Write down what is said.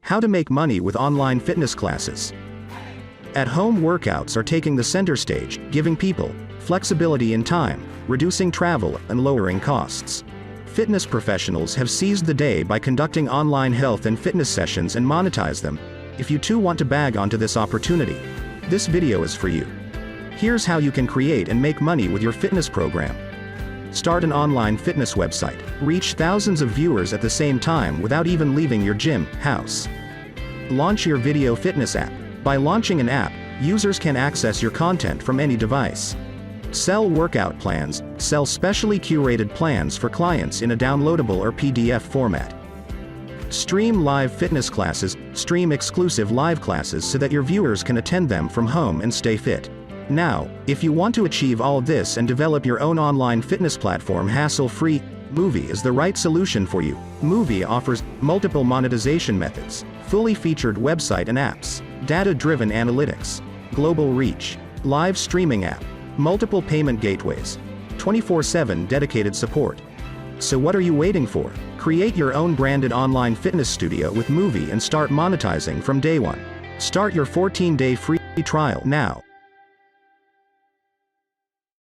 How to make money with online fitness classes. At-home workouts are taking the center stage, giving people flexibility in time, reducing travel, and lowering costs. Fitness professionals have seized the day by conducting online health and fitness sessions and monetize them. If you too want to bag onto this opportunity, this video is for you. Here's how you can create and make money with your fitness program. Start an online fitness website. Reach thousands of viewers at the same time without even leaving your gym, house. Launch your video fitness app. By launching an app, users can access your content from any device. Sell workout plans. Sell specially curated plans for clients in a downloadable or PDF format. Stream live fitness classes. Stream exclusive live classes so that your viewers can attend them from home and stay fit. Now, if you want to achieve all this and develop your own online fitness platform hassle-free, Muvi is the right solution for you. Muvi offers multiple monetization methods, fully featured website and apps, data-driven analytics, global reach, live streaming app, multiple payment gateways, 24/7 dedicated support. So what are you waiting for? Create your own branded online fitness studio with Muvi and start monetizing from day one. Start your 14-day free trial now.